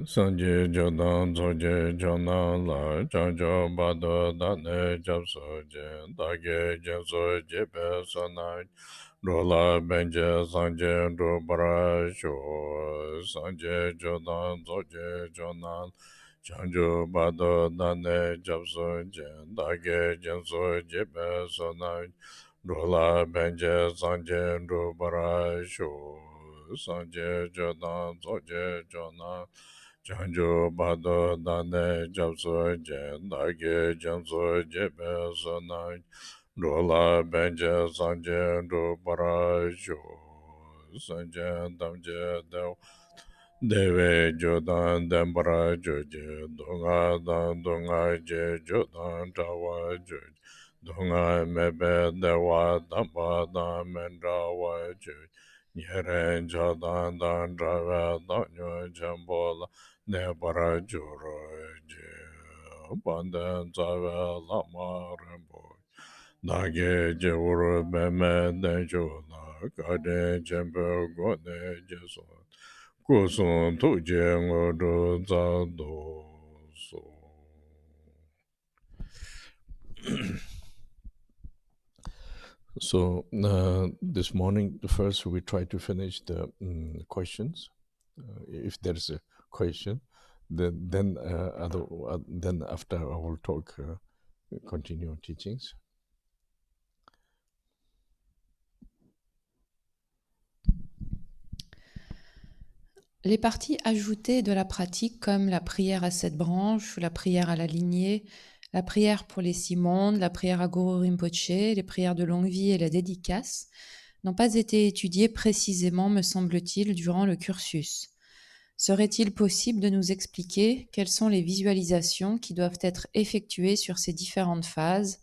Sanje Jodan Zoje Jona La Janjo Bado Dane Japso Je Dage Japso Jepe Sanai Rola Benje Sanje Rubara Sho Sanje Jodan Zoje Jona Janjo Bado Dane Japso Je Dage Japso Jepe Sanai Rola Benje Sanje Rubara Sho Sanje Jodan Zoje Jona Chanjo Bado Dane Japso Jen Dage Janso Jebe Sanai Rola Benje Sanje Rubara Sho Sanje Damje Dew Deve Jodan Dembara Joje Donga Dan Donga Je Jodan Tawa Joje Donga Mebe Dewa Damba Dan Mendawa Joje Nyeren Jadan Dan Drava Danyo Jambola Nebara Juro Je Bandan Zava Lama Rembo Dage Jewuru Beme Denjola Kade Jembe Gode Jeson Kusun Tuje Ngodo Zado So So this morning, first we try to finish the questions. If there is a question, then after I will talk, continue teachings. Les parties ajoutées de la pratique, comme la prière à 7 branches, ou la prière à la lignée, la prière pour les 6 mondes, la prière à Guru Rinpoche, les prières de longue vie et la dédicace, n'ont pas été étudiées précisément, me semble-t-il, durant le cursus. Serait-il possible de nous expliquer quelles sont les visualisations qui doivent être effectuées sur ces différentes phases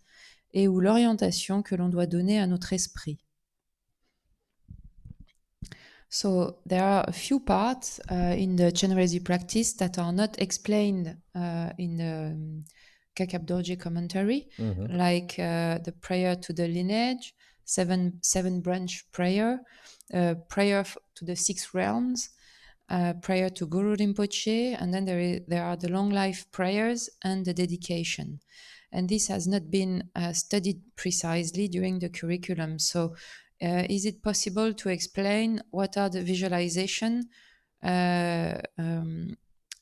et où l'orientation que l'on doit donner à notre esprit? So there are a few parts in the Chenrezig practice that are not explained in the Kakab Dorje commentary, like the prayer to the lineage, seven branch prayer, prayer to the 6 realms, prayer to Guru Rinpoche, and then there are the long life prayers and the dedication. And this has not been studied precisely during the curriculum. So is it possible to explain what are the visualization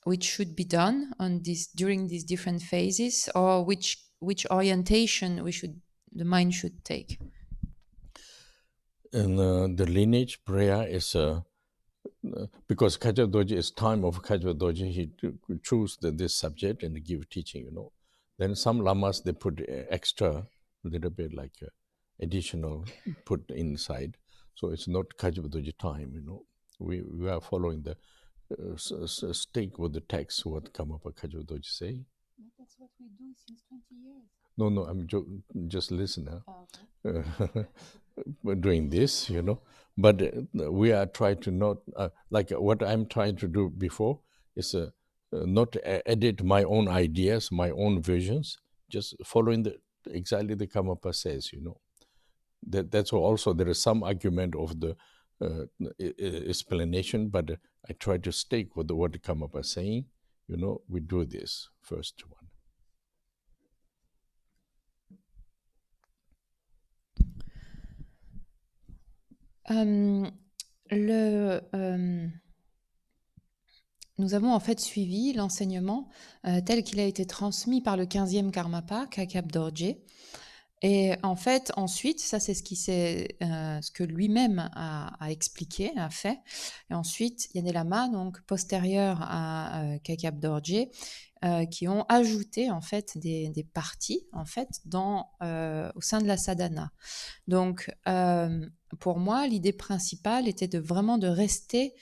which should be done on this during these different phases, or which orientation the mind should take? And the lineage prayer is because Kajab Doji is time of Kajab Doji, he choose this subject and give teaching, Then some lamas, they put extra, little bit like additional put inside. So it's not Kajab Doji time, We are following the stick with the text, what come up Kajab Doji say. But that's what we do since 20 years. No, I'm just listener. Doing this, But we are trying to not, like what I'm trying to do before is not edit my own ideas, my own visions, just following exactly the Karmapa says, That's also, there is some argument of the explanation, but I try to stick with what the Karmapa is saying, we do this first one. Nous avons en fait suivi l'enseignement tel qu'il a été transmis par le 15e Karmapa, Kakab Dorje. Et en fait, ensuite, ça c'est ce que lui-même a expliqué, a fait. Et ensuite, Yann Lama, donc postérieur à Kakab Dorje, qui ont ajouté en fait des parties en fait au sein de la sadhana. Donc, pour moi, l'idée principale était de rester,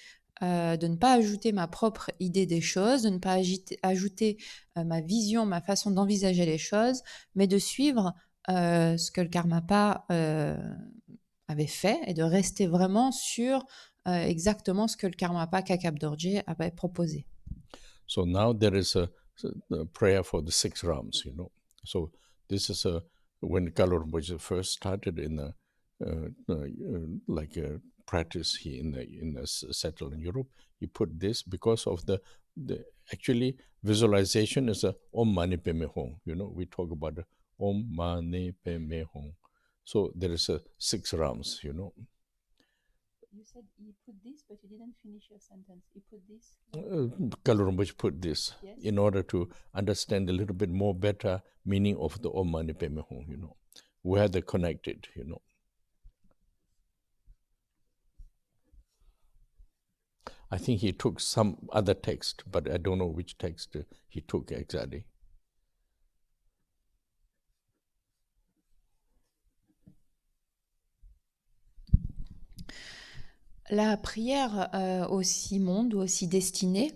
de ne pas ajouter ma propre idée des choses, de ne pas ajouter ma vision, ma façon d'envisager les choses, mais de suivre ce que le Karmapa avait fait et de rester vraiment sur exactement ce que le Karmapa Kakab Dorje avait proposé. So now there is a prayer for the 6 realms, So this is when Kalu Rinpoche first started in like a practice here in settled in Europe. He put this because of the Actually, visualization is a Om Mani Padme Hum. We talk about the Om Mani Padme Hum. So there is a 6 rounds. You said you put this, but you didn't finish your sentence. You put this. Kalu Rinpoche put this Yes. in order to understand a little bit more better meaning of the Om Mani Padme Hum. Where they're connected. I think he took some other text, but I don't know which text he took exactly. La prière aussi monde ou aussi destinée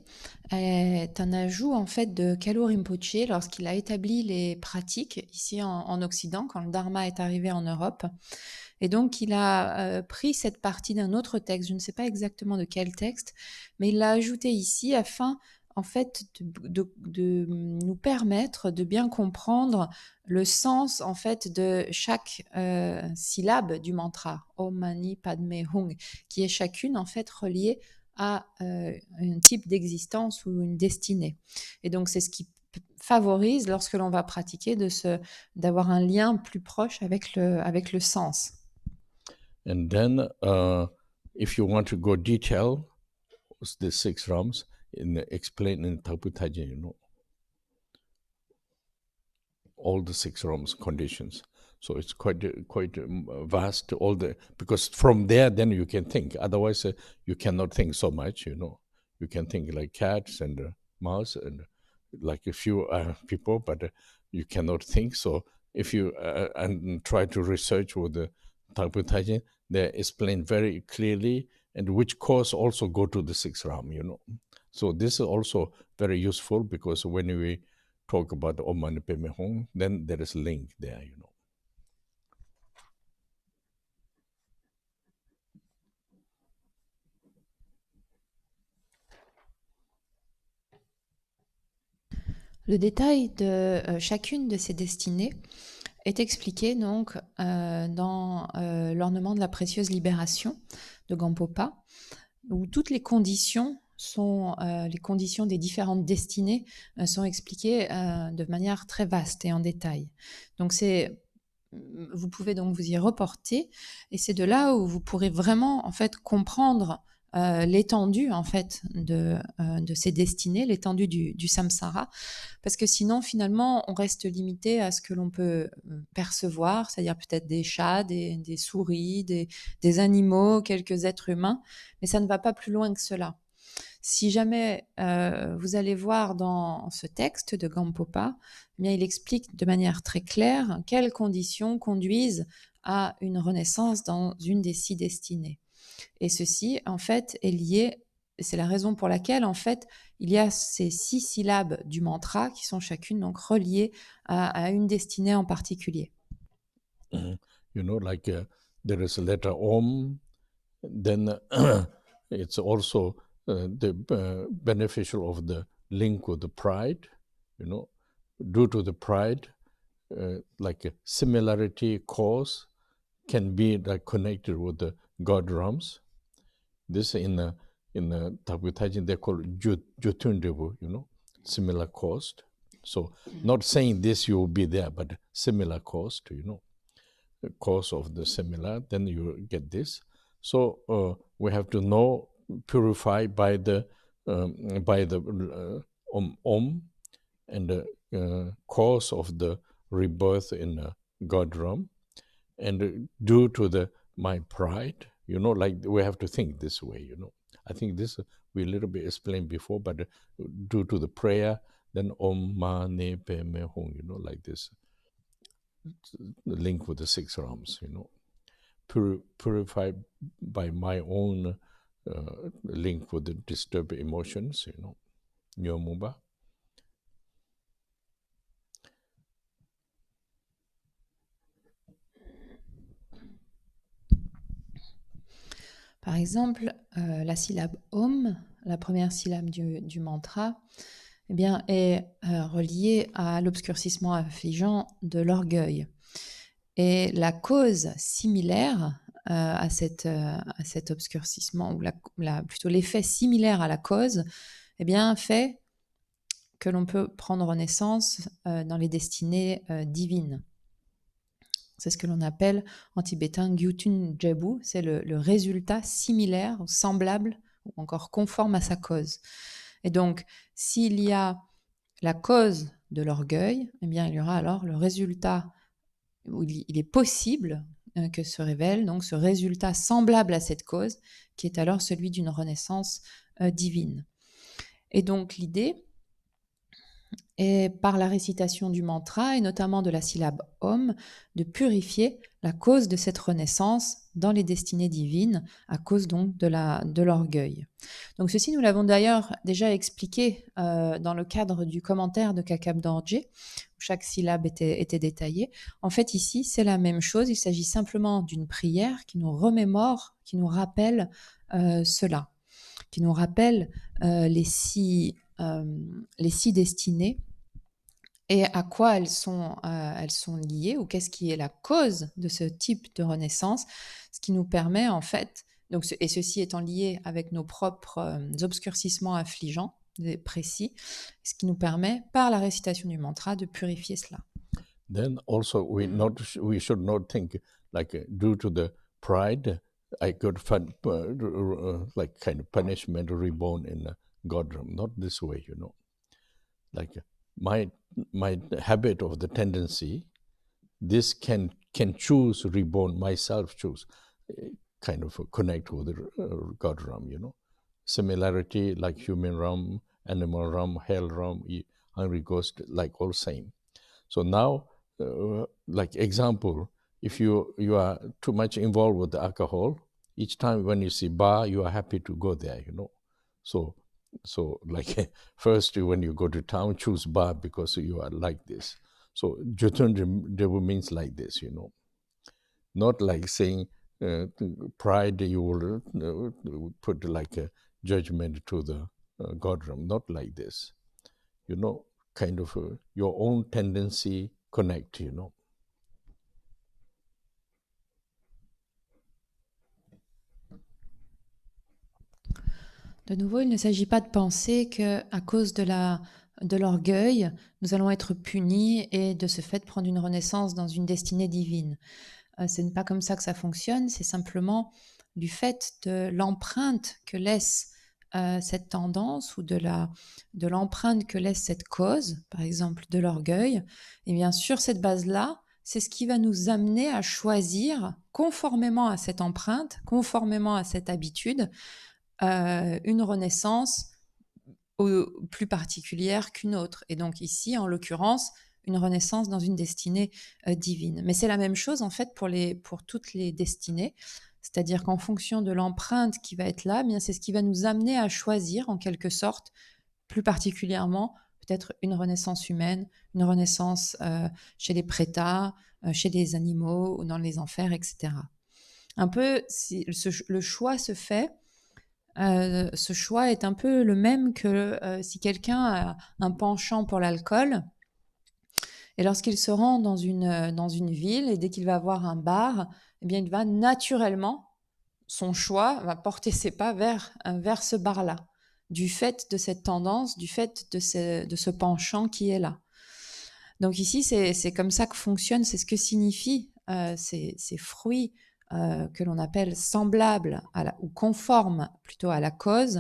est un ajout en fait de Kalu Rinpoche lorsqu'il a établi les pratiques ici en Occident, quand le Dharma est arrivé en Europe. Et donc il a pris cette partie d'un autre texte, je ne sais pas exactement de quel texte, mais il l'a ajouté ici afin en fait de nous permettre de bien comprendre le sens en fait de chaque syllabe du mantra Om Mani Padme Hum, qui est chacune en fait reliée à un type d'existence ou une destinée. Et donc c'est ce qui favorise lorsque l'on va pratiquer d'avoir un lien plus proche avec le sens. And then, if you want to go detail, the 6 realms explain in Tapu Tajin, all the 6 realms conditions. So it's quite vast. Because from there, then you can think. Otherwise, you cannot think so much. You can think like cats and mouse and like a few people, but you cannot think. So if you and try to research with the Tapu Tajin, they explain very clearly, and which course also go to the 6th realm. So this is also very useful because when we talk about the Om Mani Padme Hum, then there is a link there. Le détail de chacune de ces destinées est expliqué donc dans l'ornement de la précieuse libération de Gampopa, où toutes les conditions les conditions des différentes destinées sont expliquées de manière très vaste et en détail. Donc vous pouvez donc vous y reporter, et c'est de là où vous pourrez vraiment en fait comprendre l'étendue en fait de ces destinées, l'étendue du samsara, parce que sinon finalement on reste limité à ce que l'on peut percevoir, c'est-à-dire peut-être des chats, des souris, des animaux, quelques êtres humains, mais ça ne va pas plus loin que cela. Si jamais vous allez voir dans ce texte de Gampopa, eh bien, il explique de manière très claire quelles conditions conduisent à une renaissance dans une des 6 destinées. Et ceci, en fait, est lié, c'est la raison pour laquelle, en fait, il y a ces 6 syllabes du mantra qui sont chacune donc reliées à une destinée en particulier. Like there is a letter Om, then it's also the beneficial of the link with the pride, due to the pride, like a similarity cause can be like connected with the God realms. This in the Tapu Tajin they call Jotun Devu, similar cause. So not saying this you will be there, but similar cause, the cause of the similar, then you get this. So we have to know, purify by the Om and the cause of the rebirth in God realm, and due to my pride, like we have to think this way. I think this we a little bit explained before, but due to the prayer, then Om Mani Padme Hum, like this. The link with the 6 realms, purified by my own link with the disturbed emotions, Nyomumba. Par exemple, la syllabe Om, la première syllabe du mantra, eh bien, est reliée à l'obscurcissement affligeant de l'orgueil. Et la cause similaire à cet obscurcissement, ou plutôt l'effet similaire à la cause, eh bien, fait que l'on peut prendre naissance dans les destinées divines. C'est ce que l'on appelle en tibétain Gyutun Jebu, c'est le résultat similaire, ou semblable, ou encore conforme à sa cause. Et donc, s'il y a la cause de l'orgueil, eh bien, il y aura alors le résultat, où il est possible que se révèle donc ce résultat semblable à cette cause, qui est alors celui d'une renaissance divine. Et donc l'idée est, par la récitation du mantra et notamment de la syllabe Om, de purifier la cause de cette renaissance dans les destinées divines, à cause donc de l'orgueil. Donc ceci, nous l'avons d'ailleurs déjà expliqué dans le cadre du commentaire de Kakab Dorje, où chaque syllabe était détaillée. En fait, ici, c'est la même chose. Il s'agit simplement d'une prière qui nous remémore, qui nous rappelle cela, qui nous rappelle les six destinées et à quoi elles sont liées, ou qu'est-ce qui est la cause de ce type de renaissance, ce qui nous permet en fait, donc, et ceci étant lié avec nos propres obscurcissements affligeants, précis, ce qui nous permet, par la récitation du mantra, de purifier cela. Then also we should not think like due to the pride, I got like kind of punishment reborn in God realm. Not this way, you know. Like my habit of the tendency, this can choose reborn, myself choose, kind of connect with the God realm, you know. Similarity like human realm, animal realm, hell realm, hungry ghost, like all same. So now, like example, if you are too much involved with the alcohol, each time when you see bar, you are happy to go there, you know. So like first when you go to town, choose bar because you are like this. So Jyotun Devu means like this, you know. Not like saying pride, you will put like a judgment to the God realm. Not like this, you know, kind of your own tendency connect, you know. De nouveau, il ne s'agit pas de penser qu'à cause de l'orgueil, nous allons être punis et de ce fait prendre une renaissance dans une destinée divine. Ce n'est pas comme ça que ça fonctionne, c'est simplement du fait de l'empreinte que laisse cette tendance, ou de l'empreinte que laisse cette cause, par exemple de l'orgueil. Et bien sur cette base-là, c'est ce qui va nous amener à choisir, conformément à cette empreinte, conformément à cette habitude, une renaissance plus particulière qu'une autre. Et donc ici, en l'occurrence, une renaissance dans une destinée divine. Mais c'est la même chose en fait pour toutes les destinées. C'est-à-dire qu'en fonction de l'empreinte qui va être là, bien c'est ce qui va nous amener à choisir en quelque sorte, plus particulièrement, peut-être une renaissance humaine, une renaissance chez les prétas, chez les animaux ou dans les enfers, etc. Un peu, le choix se fait. Ce choix est un peu le même que si quelqu'un a un penchant pour l'alcool, et lorsqu'il se rend dans une ville, et dès qu'il va voir un bar, eh bien, il va naturellement, son choix va porter ses pas vers ce bar-là, du fait de cette tendance, du fait de ce penchant qui est là. Donc ici, c'est comme ça que fonctionne, c'est ce que signifient ces fruits que l'on appelle semblables ou conformes plutôt à la cause.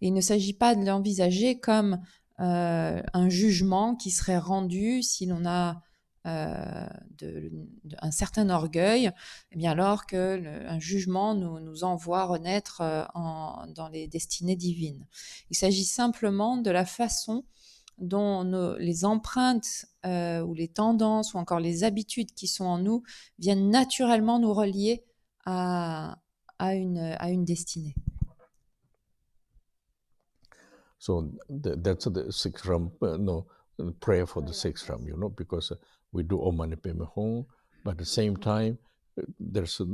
Et il ne s'agit pas de l'envisager comme un jugement qui serait rendu si l'on a un certain orgueil, eh bien alors qu'un jugement nous envoie renaître dans les destinées divines. Il s'agit simplement de la façon dont les empreintes ou les tendances ou encore les habitudes qui sont en nous viennent naturellement nous relier à une destinée. So that's the sixth RAM, prayer for the sixth RAM, you know, because we do Om Mani Padme Hum, but at the same time, there's a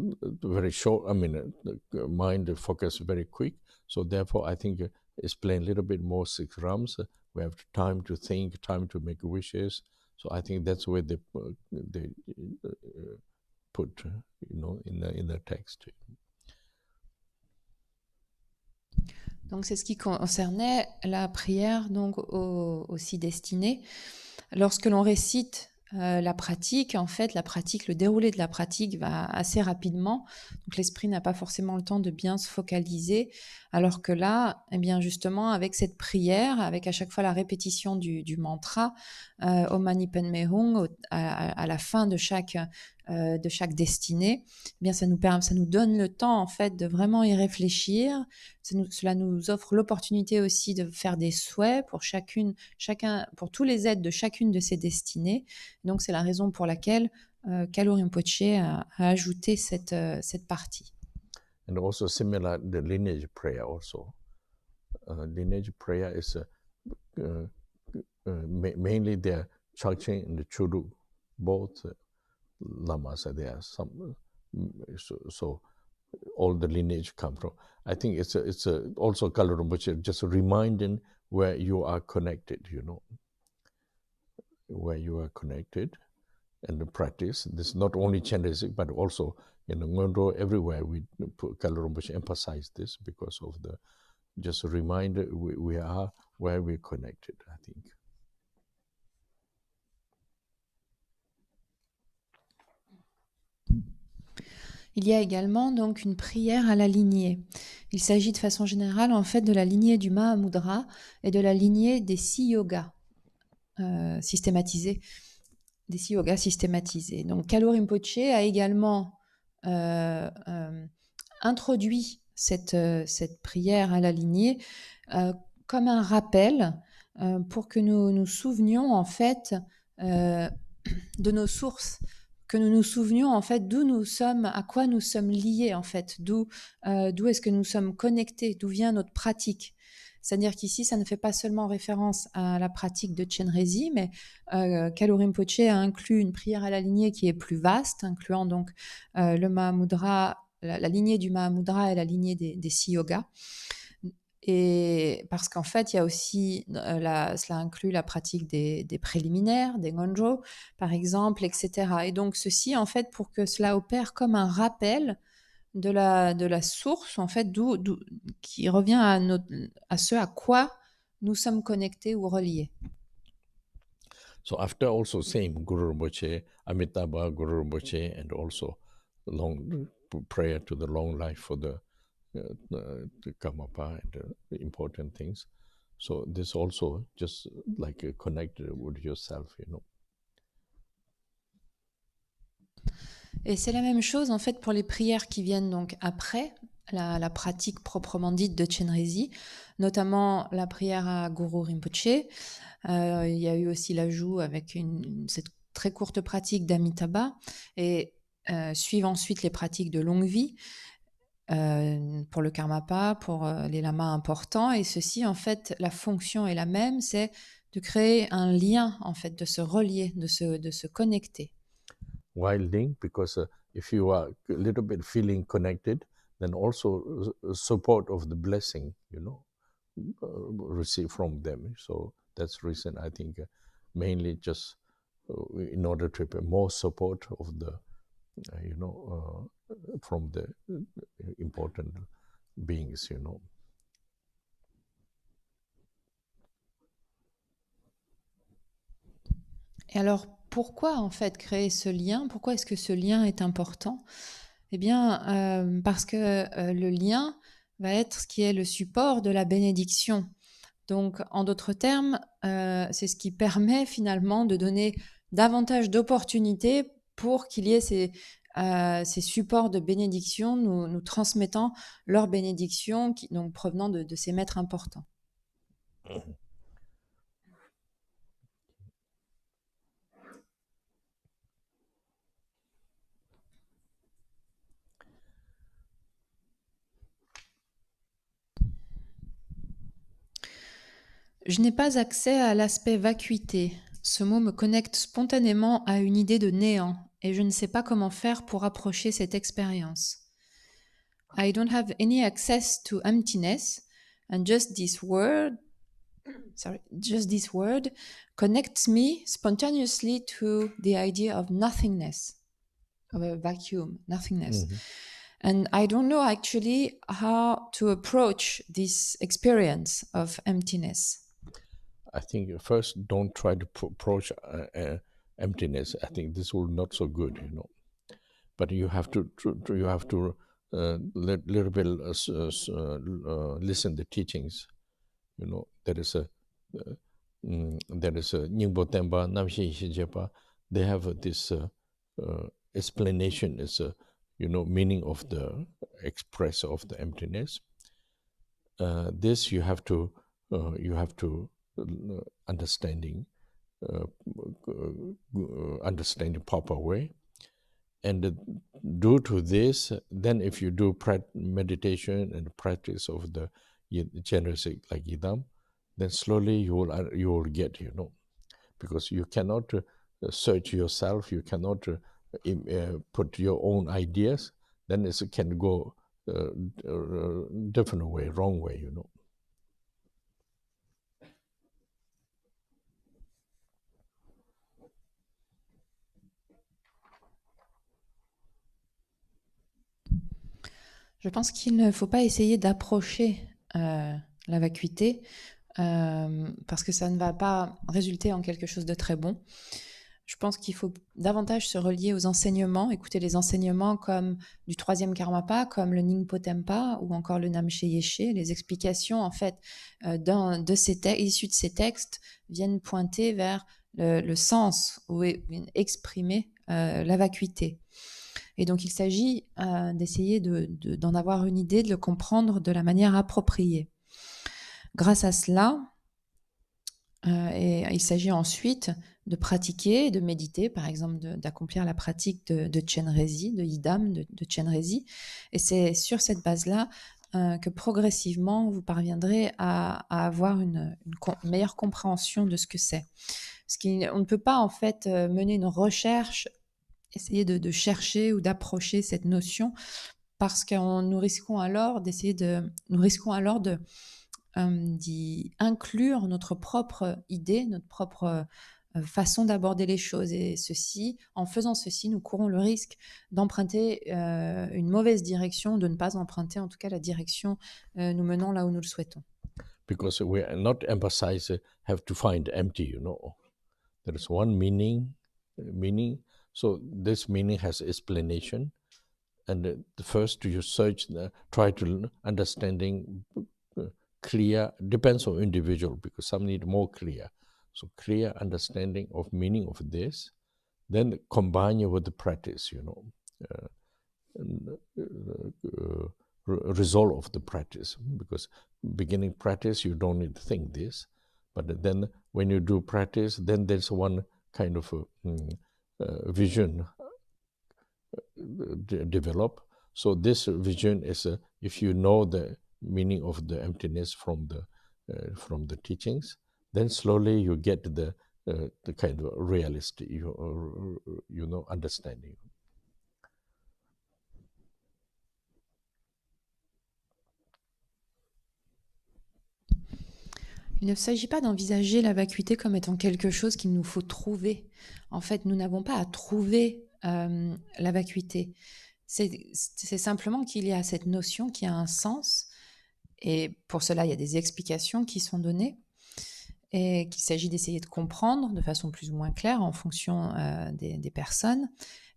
very short, the mind focus very quick. So therefore, I think explain a little bit more six Rams. We have time to think, time to make wishes. So I think that's where they put, in the text. Donc c'est ce qui concernait la prière donc aux six destinées. Lorsque l'on récite la pratique, en fait, le déroulé de la pratique va assez rapidement. Donc l'esprit n'a pas forcément le temps de bien se focaliser, alors que là, eh bien justement, avec cette prière, avec à chaque fois la répétition du mantra, Om Mani Padme Hum, à la fin de chaque destinée, eh bien ça nous donne le temps en fait de vraiment y réfléchir. Cela nous offre l'opportunité aussi de faire des souhaits pour pour tous les êtres de chacune de ces destinées. Donc c'est la raison pour laquelle Kalu Rinpoche a ajouté cette partie. And also similar, the lineage prayer also. Lineage prayer is mainly the Chakchen and the Churu, both lamas are there. So all the lineage come from. I think it's also Kalu Rinpoche just reminding where you are connected, where you are connected, and the practice. This is not only Chenrezig, but also in Ngondro, everywhere we Kalu Rinpoche emphasize this because of the just a reminder we are where we're connected, I think. Il y a également donc une prière à la lignée. Il s'agit de façon générale en fait de la lignée du Mahamudra et de la lignée des 6 yogas systématisés. Des 6 yogas systématisés. Donc Kalu Rinpoche a également introduit cette prière à la lignée comme un rappel pour que nous nous souvenions en fait de nos sources, que nous nous souvenions en fait d'où nous sommes, à quoi nous sommes liés en fait, d'où est-ce que nous sommes connectés, d'où vient notre pratique. C'est-à-dire qu'ici, ça ne fait pas seulement référence à la pratique de Chenrezig, mais Kalu Rinpoche a inclus une prière à la lignée qui est plus vaste, incluant donc le Mahamudra, la lignée du Mahamudra et la lignée des 6 yogas. Et parce qu'en fait, il y a aussi, cela inclut la pratique des préliminaires, des Ngondro, par exemple, etc. Et donc ceci, en fait, pour que cela opère comme un rappel de la source, en fait, qui revient à ce à quoi nous sommes connectés ou reliés. So after also saying Guru Rinpoche, Amitabha Guru Rinpoche, and also long prayer to the long life for the Karmapa and the important things. So this also just like connected with yourself, Et c'est la même chose en fait pour les prières qui viennent donc après la pratique proprement dite de Chenrezig, notamment la prière à Guru Rinpoche. Il y a eu aussi l'ajout avec cette très courte pratique d'Amitabha et suivent ensuite les pratiques de longue vie pour le Karmapa, pour les lamas importants. Et ceci, en fait, la fonction est la même, c'est de créer un lien, en fait, de se relier, de se connecter. While link, because if you are a little bit feeling connected, then also support of the blessing, receive from them. So that's the reason I think mainly just in order to have more support of the, from the important beings, Et alors, pourquoi en fait créer ce lien? Pourquoi est-ce que ce lien est important? Eh bien, parce que le lien va être ce qui est le support de la bénédiction. Donc, en d'autres termes, c'est ce qui permet finalement de donner davantage d'opportunités pour qu'il y ait ces supports de bénédiction nous transmettant leur bénédiction donc provenant de ces maîtres importants. Je n'ai pas accès à l'aspect vacuité. Ce mot me connecte spontanément à une idée de néant et je ne sais pas comment faire pour approcher cette expérience. I don't have any access to emptiness and just this word connects me spontaneously to the idea of nothingness, of a vacuum, nothingness. And I don't know actually how to approach this experience of emptiness. I think first don't try to approach emptiness. I think this will not so good, you know. But you have to little bit listen the teachings. You know, there is a Nyingbo Tenpa, Namshi Shijepa. They have this explanation. Is meaning of the express of the emptiness. This you have to understanding proper way, and due to this, then if you do meditation and practice of the generous like Yidam, then slowly you will get, because you cannot search yourself, you cannot put your own ideas, then it can go different way, wrong way, Je pense qu'il ne faut pas essayer d'approcher la vacuité parce que ça ne va pas résulter en quelque chose de très bon. Je pense qu'il faut davantage se relier aux enseignements, écouter les enseignements comme du troisième Karmapa, comme le Ningpo Tenpa ou encore le Namche Yeshe. Les explications, en fait, issues de ces textes viennent pointer vers le sens où est exprimée la vacuité. Et donc, il s'agit d'essayer d'en avoir une idée, de le comprendre de la manière appropriée. Grâce à cela, et il s'agit ensuite de pratiquer, de méditer, par exemple d'accomplir la pratique de Chenrezi, de Yidam, de Chenrezi. Et c'est sur cette base-là que progressivement, vous parviendrez à avoir une meilleure compréhension de ce que c'est. Parce qu'on ne peut pas en fait mener une recherche, essayer de chercher ou d'approcher cette notion, parce que nous risquons alors d'y inclure notre propre idée, notre propre façon d'aborder les choses. Et en faisant ceci, nous courons le risque d'emprunter une mauvaise direction, de ne pas emprunter en tout cas la direction nous menant là où nous le souhaitons. Because we are not emphasize have to find empty, There is one meaning. So this meaning has explanation. And first you search, try to understanding clear, depends on individual, because some need more clear. So clear understanding of meaning of this, then combine it with the practice, result of the practice. Because beginning practice, you don't need to think this, but then when you do practice, then there's one kind of vision develop. So this vision is if you know the meaning of the emptiness from the teachings, then slowly you get the kind of realistic, understanding. Il ne s'agit pas d'envisager la vacuité comme étant quelque chose qu'il nous faut trouver. En fait, nous n'avons pas à trouver la vacuité. C'est simplement qu'il y a cette notion qui a un sens, et pour cela, il y a des explications qui sont données, et qu'il s'agit d'essayer de comprendre de façon plus ou moins claire en fonction des personnes,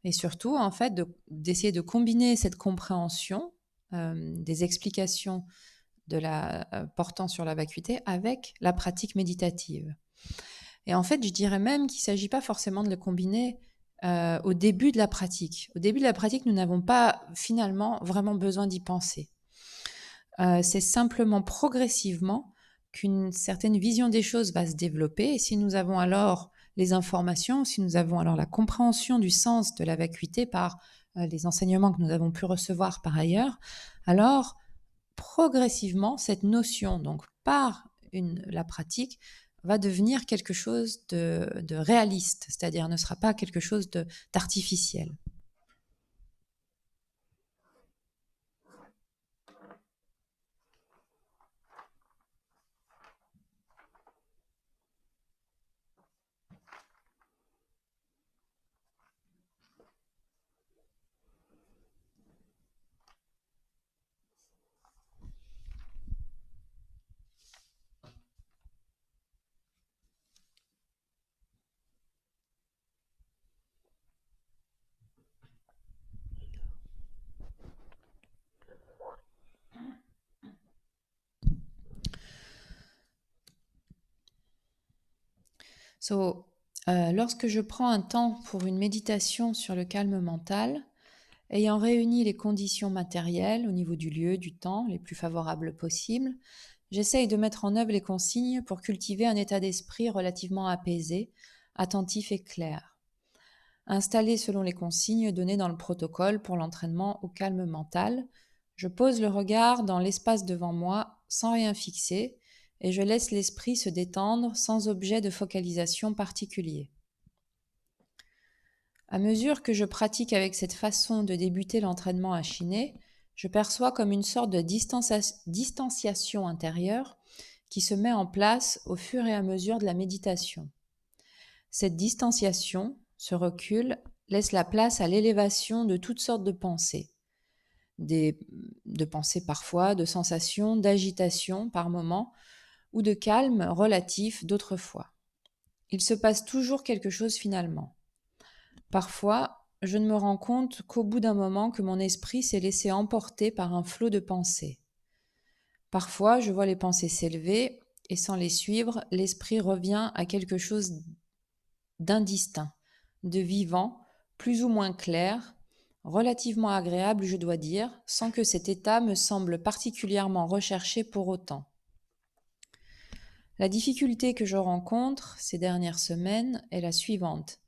et surtout, en fait, d'essayer de combiner cette compréhension des explications portant sur la vacuité avec la pratique méditative. Et en fait, je dirais même qu'il ne s'agit pas forcément de le combiner au début de la pratique. Au début de la pratique, nous n'avons pas finalement vraiment besoin d'y penser. C'est simplement progressivement qu'une certaine vision des choses va se développer, et si nous avons alors les informations, si nous avons alors la compréhension du sens de la vacuité par les enseignements que nous avons pu recevoir par ailleurs, alors progressivement, cette notion, donc par la pratique, va devenir quelque chose de réaliste, c'est-à-dire ne sera pas quelque chose d'artificiel. Lorsque je prends un temps pour une méditation sur le calme mental, ayant réuni les conditions matérielles au niveau du lieu, du temps, les plus favorables possibles, j'essaye de mettre en œuvre les consignes pour cultiver un état d'esprit relativement apaisé, attentif et clair. Installé selon les consignes données dans le protocole pour l'entraînement au calme mental, je pose le regard dans l'espace devant moi sans rien fixer et je laisse l'esprit se détendre sans objet de focalisation particulier. À mesure que je pratique avec cette façon de débuter l'entraînement à chiner, je perçois comme une sorte de distanciation intérieure qui se met en place au fur et à mesure de la méditation. Cette distanciation, ce recul, laisse la place à l'élévation de toutes sortes de pensées. De pensées parfois, de sensations, d'agitation par moments, ou de calme relatif d'autres fois. Il se passe toujours quelque chose finalement. Parfois, je ne me rends compte qu'au bout d'un moment que mon esprit s'est laissé emporter par un flot de pensées. Parfois, je vois les pensées s'élever et sans les suivre, l'esprit revient à quelque chose d'indistinct, de vivant, plus ou moins clair, relativement agréable, je dois dire, sans que cet état me semble particulièrement recherché pour autant. La difficulté que je rencontre ces dernières semaines est la suivante.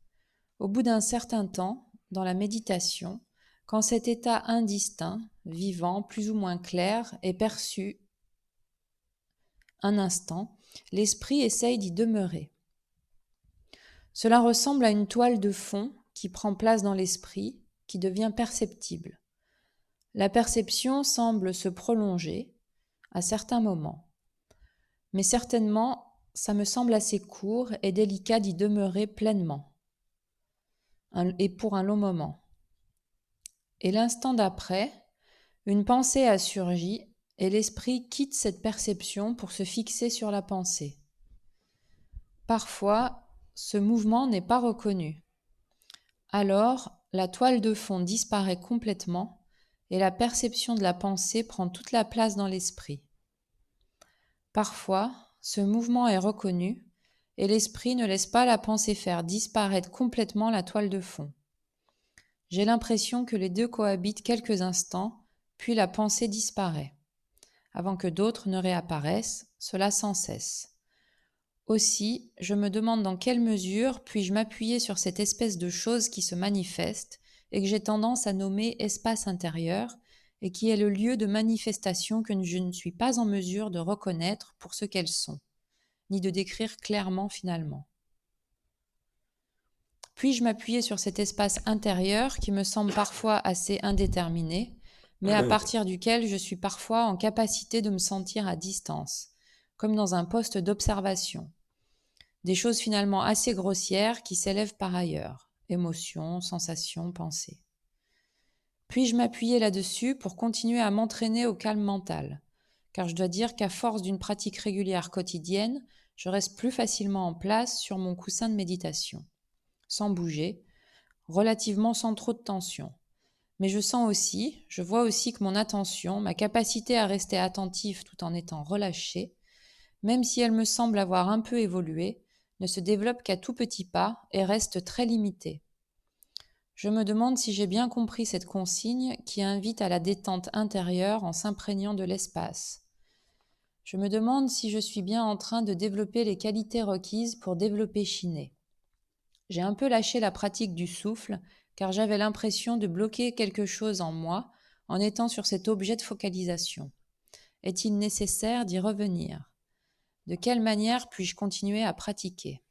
Au bout d'un certain temps, dans la méditation, quand cet état indistinct, vivant, plus ou moins clair, est perçu un instant, l'esprit essaye d'y demeurer. Cela ressemble à une toile de fond qui prend place dans l'esprit, qui devient perceptible. La perception semble se prolonger à certains moments. Mais certainement, ça me semble assez court et délicat d'y demeurer pleinement, et pour un long moment. Et l'instant d'après, une pensée a surgi et l'esprit quitte cette perception pour se fixer sur la pensée. Parfois, ce mouvement n'est pas reconnu. Alors, la toile de fond disparaît complètement et la perception de la pensée prend toute la place dans l'esprit. Parfois, ce mouvement est reconnu et l'esprit ne laisse pas la pensée faire disparaître complètement la toile de fond. J'ai l'impression que les deux cohabitent quelques instants, puis la pensée disparaît. Avant que d'autres ne réapparaissent, cela sans cesse. Aussi, je me demande dans quelle mesure puis-je m'appuyer sur cette espèce de chose qui se manifeste et que j'ai tendance à nommer espace intérieur et qui est le lieu de manifestation que je ne suis pas en mesure de reconnaître pour ce qu'elles sont, ni de décrire clairement finalement. Puis-je m'appuyer sur cet espace intérieur qui me semble parfois assez indéterminé, mais à partir duquel je suis parfois en capacité de me sentir à distance, comme dans un poste d'observation. Des choses finalement assez grossières qui s'élèvent par ailleurs, émotions, sensations, pensées. Puis-je m'appuyer là-dessus pour continuer à m'entraîner au calme mental, car je dois dire qu'à force d'une pratique régulière quotidienne, je reste plus facilement en place sur mon coussin de méditation, sans bouger, relativement sans trop de tension. Mais je vois aussi que mon attention, ma capacité à rester attentif tout en étant relâchée, même si elle me semble avoir un peu évolué, ne se développe qu'à tout petits pas et reste très limitée. Je me demande si j'ai bien compris cette consigne qui invite à la détente intérieure en s'imprégnant de l'espace. Je me demande si je suis bien en train de développer les qualités requises pour développer chiner. J'ai un peu lâché la pratique du souffle car j'avais l'impression de bloquer quelque chose en moi en étant sur cet objet de focalisation. Est-il nécessaire d'y revenir ? De quelle manière puis-je continuer à pratiquer ?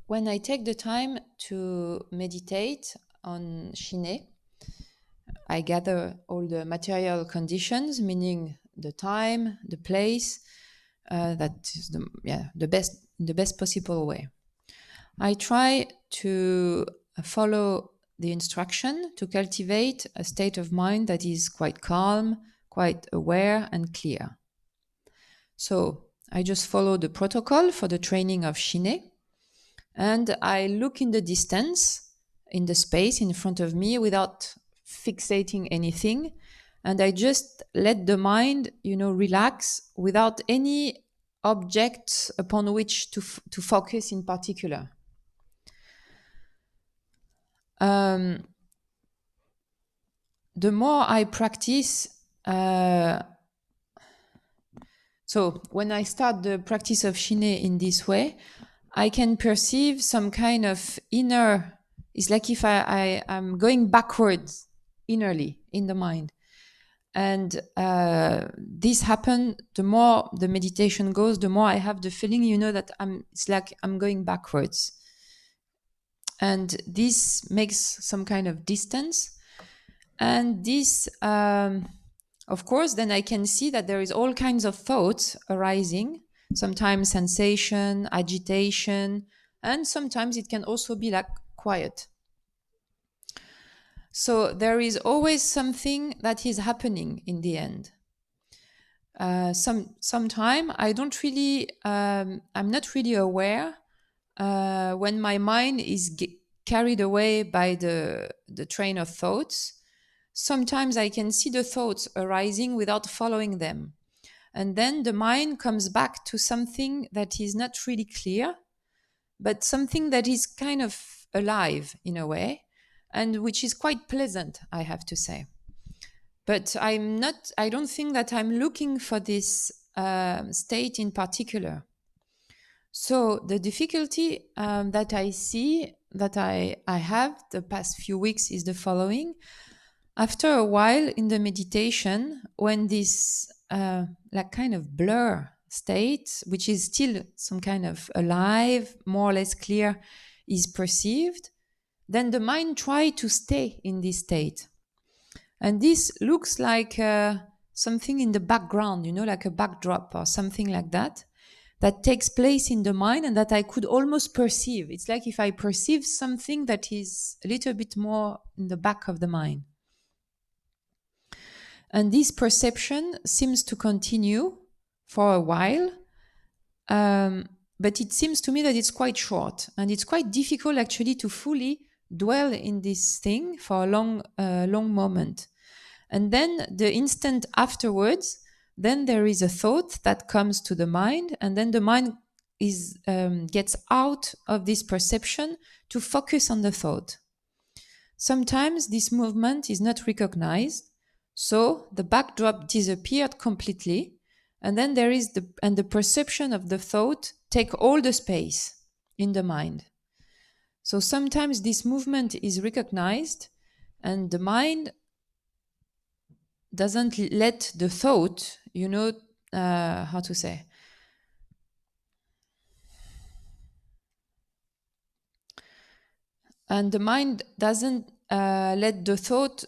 When I take the time to meditate on Shine, I gather all the material conditions, meaning the time, the place, that is the best possible way. I try to follow the instruction to cultivate a state of mind that is quite calm, quite aware and clear. So I just follow the protocol for the training of Shine, and I look in the distance, in the space in front of me without fixating anything. and I just let the mind, relax without any object upon which to focus in particular. The more I practice, so when I start the practice of Shine in this way, I can perceive some kind of inner, it's like if I'm going backwards innerly in the mind. And this happens, the more the meditation goes, the more I have the feeling, that it's like I'm going backwards. And this makes some kind of distance. And this, of course, then I can see that there is all kinds of thoughts arising, sometimes sensation, agitation, and sometimes it can also be like quiet. So there is always something that is happening in the end. Sometime I don't really, I'm not really aware when my mind is carried away by the train of thoughts. Sometimes I can see the thoughts arising without following them. And then the mind comes back to something that is not really clear, but something that is kind of alive in a way, and which is quite pleasant, I have to say. But I don't think that I'm looking for this state in particular. So the difficulty that I see, that I have the past few weeks is the following. After a while in the meditation, when this like kind of blur state, which is still some kind of alive, more or less clear, is perceived, then the mind tries to stay in this state. And this looks like something in the background, like a backdrop or something like that takes place in the mind and that I could almost perceive. It's like if I perceive something that is a little bit more in the back of the mind. And this perception seems to continue for a while, but it seems to me that it's quite short, and it's quite difficult actually to fully dwell in this thing for a long moment. And then the instant afterwards, then there is a thought that comes to the mind, and then the mind gets out of this perception to focus on the thought. Sometimes this movement is not recognized, so the backdrop disappeared completely, and then there is the perception of the thought take all the space in the mind. So sometimes this movement is recognized, and the mind doesn't let the thought, how to say, and the mind doesn't let the thought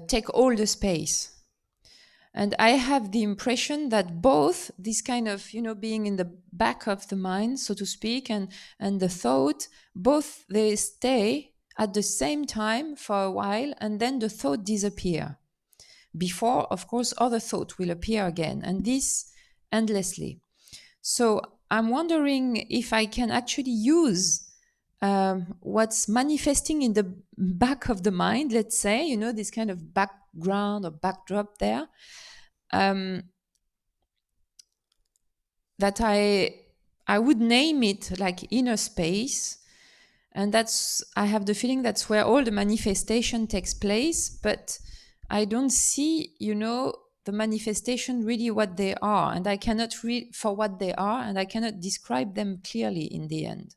take all the space. And I have the impression that both this kind of, being in the back of the mind, so to speak, and the thought, both they stay at the same time for a while, and then the thought disappear. Before, of course, other thought will appear again, and this endlessly. So I'm wondering if I can actually use what's manifesting in the back of the mind, let's say, this kind of background or backdrop there, that I would name it like inner space. And I have the feeling that's where all the manifestation takes place, but I don't see, the manifestation really what they are, and I cannot read for what they are, and I cannot describe them clearly in the end.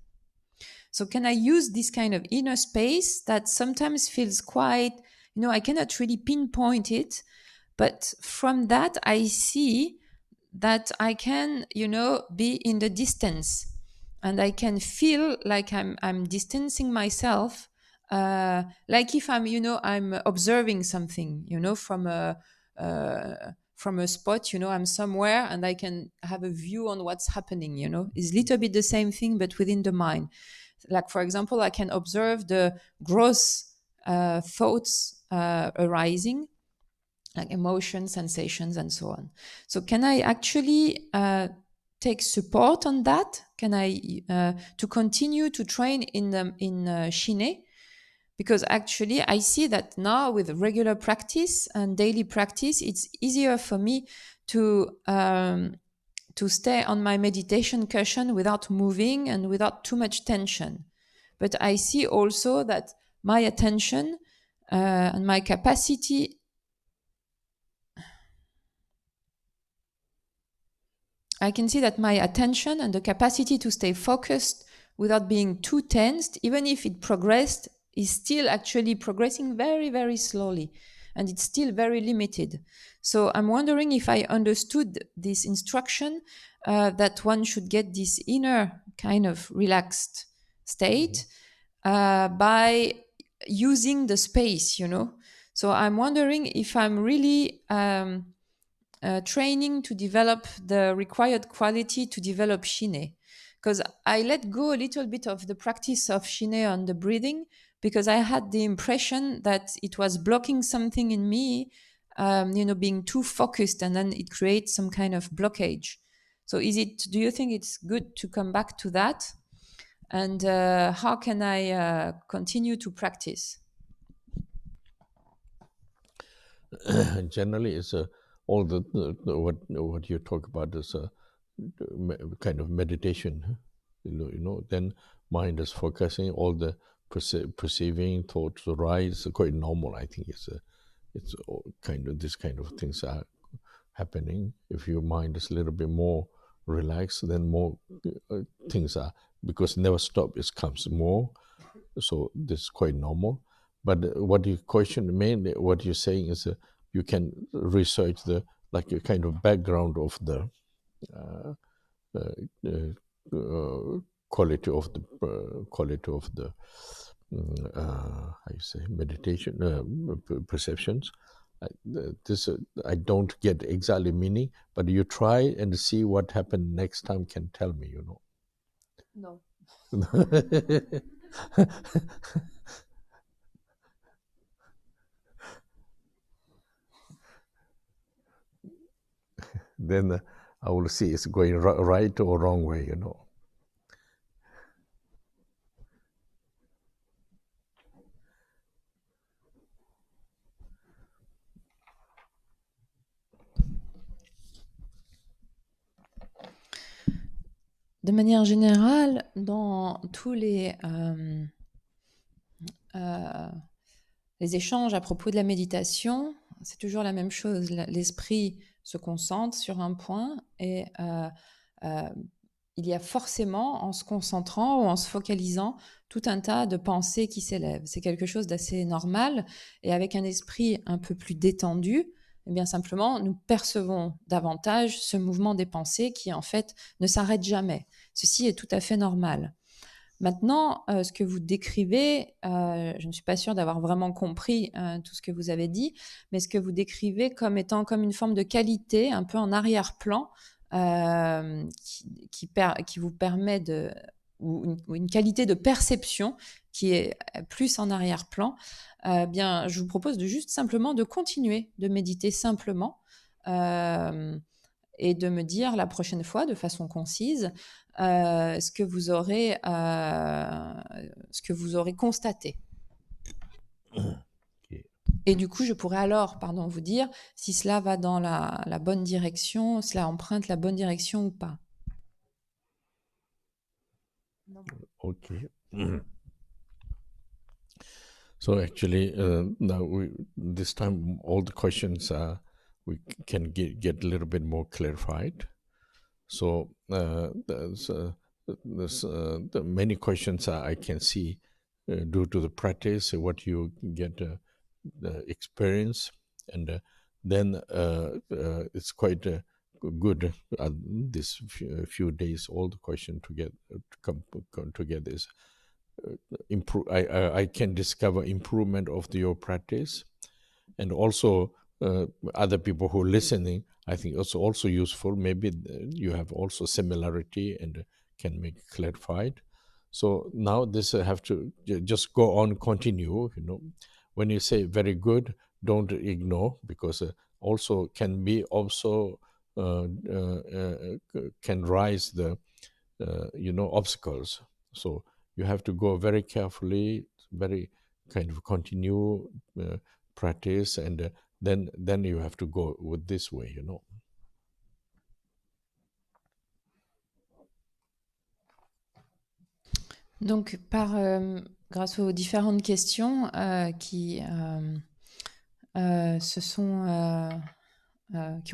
So can I use this kind of inner space that sometimes feels quite, I cannot really pinpoint it, but from that I see that I can, be in the distance, and I can feel like I'm distancing myself, like if I'm observing something, from a spot, I'm somewhere and I can have a view on what's happening, It's a little bit the same thing, but within the mind. Like, for example, I can observe the gross thoughts arising, like emotions, sensations, and so on. So can I actually take support on that? Can I to continue to train in Shine because actually I see that now with regular practice and daily practice, it's easier for me to stay on my meditation cushion without moving and without too much tension. But I see also that my attention and my capacity, I can see that my attention and the capacity to stay focused without being too tensed, even if it progressed, is still actually progressing very, very slowly. And it's still very limited. So I'm wondering if I understood this instruction that one should get this inner kind of relaxed state by using the space, you know. So I'm wondering if I'm really training to develop the required quality to develop Shine. Because I let go a little bit of the practice of Shine on the breathing because I had the impression that it was blocking something in me, being too focused, and then it creates some kind of blockage. So do you think it's good to come back to that? And how can I continue to practice? Generally, it's all the what you talk about is a kind of meditation. Then mind is focusing, all the perceiving thoughts rise. Quite normal, I think. It's kind of this kind of things are happening. If your mind is a little bit more relaxed, then more things are, because never stop. It comes more. So this is quite normal. But what you question mainly, what you're saying is you can research the like a kind of background of the quality of the how you say meditation perceptions. This I don't get exactly meaning, but you try and see what happened next time. Can tell me, No. Then I will see it's going right or wrong way, De manière générale, dans tous les échanges à propos de la méditation, c'est toujours la même chose. L'esprit se concentre sur un point et il y a forcément, en se concentrant ou en se focalisant, tout un tas de pensées qui s'élèvent. C'est quelque chose d'assez normal, et avec un esprit un peu plus détendu, eh bien simplement, nous percevons davantage ce mouvement des pensées qui, en fait, ne s'arrête jamais. Ceci est tout à fait normal. Maintenant, ce que vous décrivez, je ne suis pas sûre d'avoir vraiment compris tout ce que vous avez dit, mais ce que vous décrivez comme étant comme une forme de qualité, un peu en arrière-plan, qui vous permet ou une qualité de perception qui est plus en arrière-plan, bien, je vous propose de juste simplement de continuer de méditer simplement et de me dire la prochaine fois de façon concise ce que vous aurez constaté. Et du coup, je pourrais alors, vous dire si cela va dans la bonne direction, cela emprunte la bonne direction ou pas. Okay. So actually, now this time all the questions we can get a little bit more clarified. So there's the many questions I can see due to the practice, what you get the experience, and then it's quite good this few days. All the questions to come together is improve. I can discover improvement of your practice, and also other people who are listening, I think it's also useful. Maybe you have also similarity and can make clarified. So now this have to just go on, continue. When you say very good, don't ignore, because also can be also can rise the obstacles. So you have to go very carefully, very kind of continue practice, and then you have to go with this way, you know. Donc, grâce aux différentes questions qui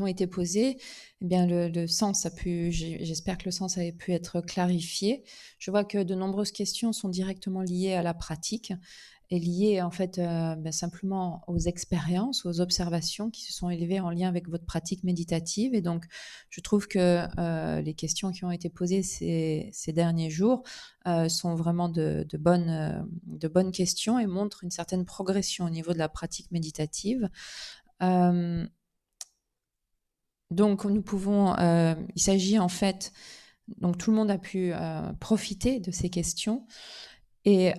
ont été posées, eh bien le sens j'espère que le sens avait pu être clarifié. Je vois que de nombreuses questions sont directement liées à la pratique et liées en fait simplement aux expériences, aux observations qui se sont élevées en lien avec votre pratique méditative. Et donc, je trouve que les questions qui ont été posées ces derniers jours sont vraiment de bonnes questions et montrent une certaine progression au niveau de la pratique méditative. Donc, nous pouvons, il s'agit en fait, donc tout le monde a pu profiter de ces questions et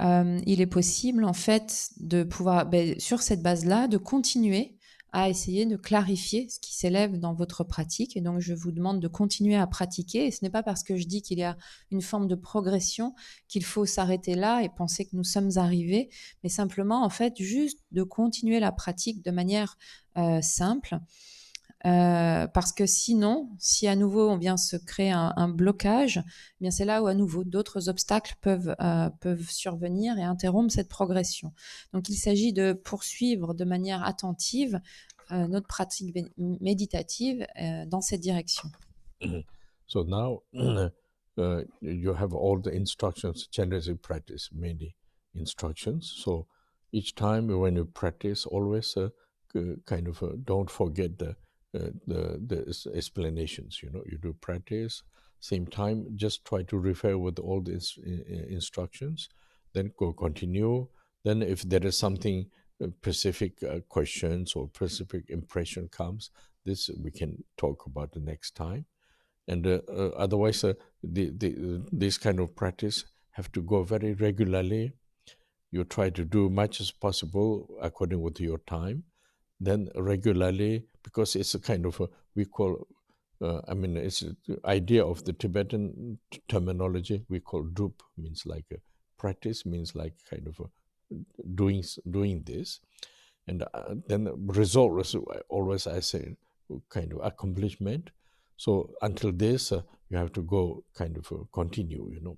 il est possible en fait de pouvoir, sur cette base-là, de continuer à essayer de clarifier ce qui s'élève dans votre pratique. Et donc, je vous demande de continuer à pratiquer. Et ce n'est pas parce que je dis qu'il y a une forme de progression qu'il faut s'arrêter là et penser que nous sommes arrivés, mais simplement, en fait, juste de continuer la pratique de manière simple. Parce que sinon, si à nouveau on vient se créer un blocage, eh bien c'est là où à nouveau d'autres obstacles peuvent survenir et interrompre cette progression. Donc il s'agit de poursuivre de manière attentive notre pratique méditative dans cette direction. So now you have all the instructions, generative practice, mainly instructions. So each time when you practice, always don't forget the explanations. You know, you do practice, same time just try to refer with all these instructions, then continue. Then if there is something specific questions or specific impression comes, this we can talk about the next time. And otherwise this kind of practice have to go very regularly. You try to do much as possible according with your time, then regularly, because it's a kind of we call it's the idea of the Tibetan terminology we call drup, means like a practice, means like kind of doing this, and then the result is always, I say, kind of accomplishment. So until this you have to go kind of continue, you know.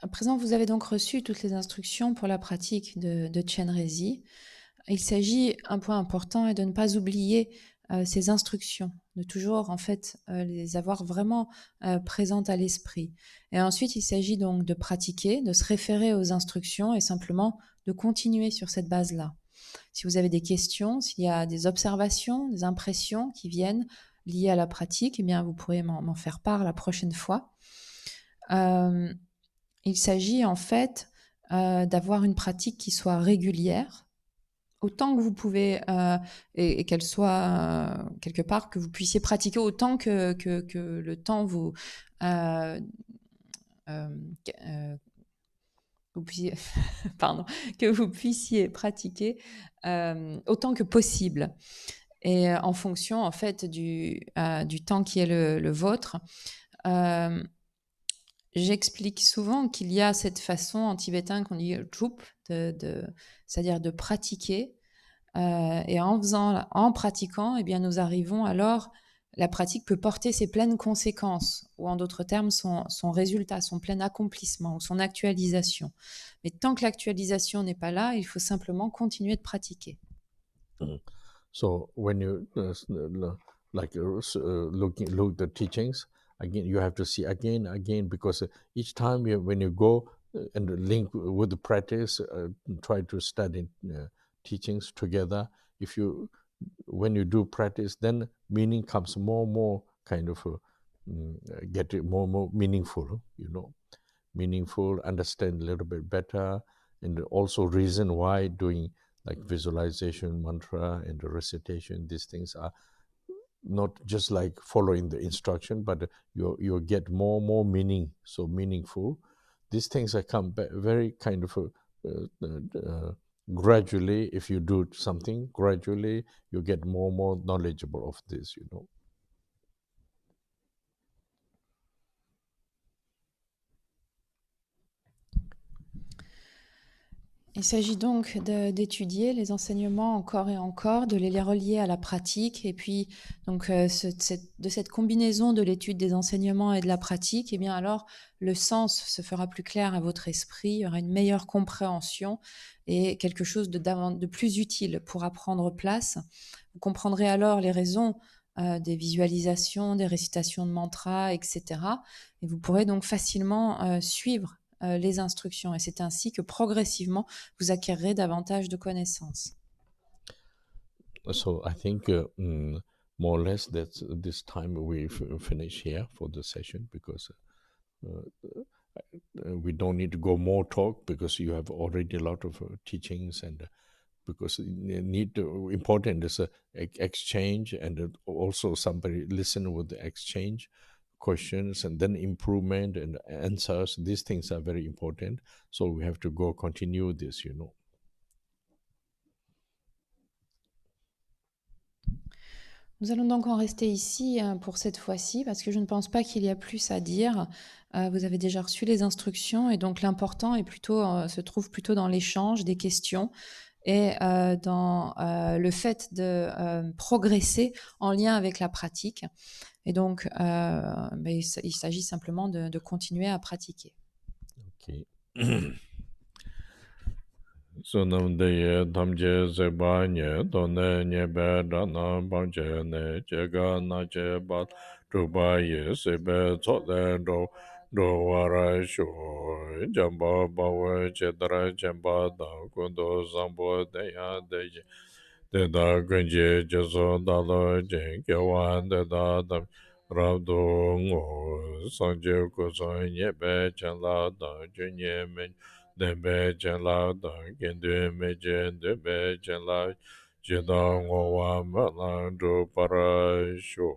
À présent, vous avez donc reçu toutes les instructions pour la pratique de Chenrezig. Il s'agit, un point important, est de ne pas oublier ces instructions, de toujours en fait les avoir vraiment présentes à l'esprit. Et ensuite, il s'agit donc de pratiquer, de se référer aux instructions et simplement de continuer sur cette base-là. Si vous avez des questions, s'il y a des observations, des impressions qui viennent liées à la pratique, eh bien vous pourrez m'en faire part la prochaine fois. Il s'agit en fait d'avoir une pratique qui soit régulière, autant que vous pouvez, et qu'elle soit quelque part, que vous puissiez pratiquer autant que le temps vous puissiez, pardon, que vous puissiez pratiquer autant que possible. Et en fonction en fait du temps qui est le vôtre. J'explique souvent qu'il y a cette façon en tibétain qu'on dit drup, c'est-à-dire de pratiquer. Et en pratiquant, eh bien, nous arrivons alors, la pratique peut porter ses pleines conséquences, ou en d'autres termes, son résultat, son plein accomplissement, ou son actualisation. Mais tant que l'actualisation n'est pas là, il faut simplement continuer de pratiquer. So when you look the teachings, again, you have to see again, because each time when you go and link with the practice, try to study teachings together. When you do practice, then meaning comes more kind of get it more meaningful, you know, meaningful, understand a little bit better, and also reason why doing like visualization, mantra, and the recitation, these things are not just like following the instruction, but you get more meaning, so meaningful. These things are come very kind of gradually, if you do something, gradually you get more and more knowledgeable of this, you know. Il s'agit donc d'étudier les enseignements encore et encore, de les relier à la pratique, et puis donc de cette combinaison de l'étude des enseignements et de la pratique, et bien alors le sens se fera plus clair à votre esprit, il y aura une meilleure compréhension et quelque chose de plus utile pour apprendre place. Vous comprendrez alors les raisons des visualisations, des récitations de mantras, etc. Et vous pourrez donc facilement suivre les instructions. Et c'est ainsi que progressivement, vous acquérerez davantage de connaissances. So I think more or less that's this time we finish here for the session, because we don't need to go more talk, because you have already a lot of teachings, and because need to, important is a exchange, and also somebody listen with the exchange questions, and then improvement and answers. These things are very important, so we have to go continue this, you know. Nous allons donc en rester ici pour cette fois-ci, parce que je ne pense pas qu'il y a plus à dire. Vous avez déjà reçu les instructions, et donc l'important est plutôt, se trouve plutôt dans l'échange des questions et dans le fait de progresser en lien avec la pratique. Et donc, il s'agit simplement de continuer à pratiquer. Okay. Sunam deye damje zeba nye done nye be dana bangje ne jega na je bat druba ye sebe tsote do wara sho jamba bawe jedara jamba da kundo zambo deya deje de da gunje jeso dalo je gyawan de da dam rabdo ngo sanje kuzo nye be chen la da junye men Dembe chen la da gendu me jen dembe chen la jeda ngwa ma la do para sho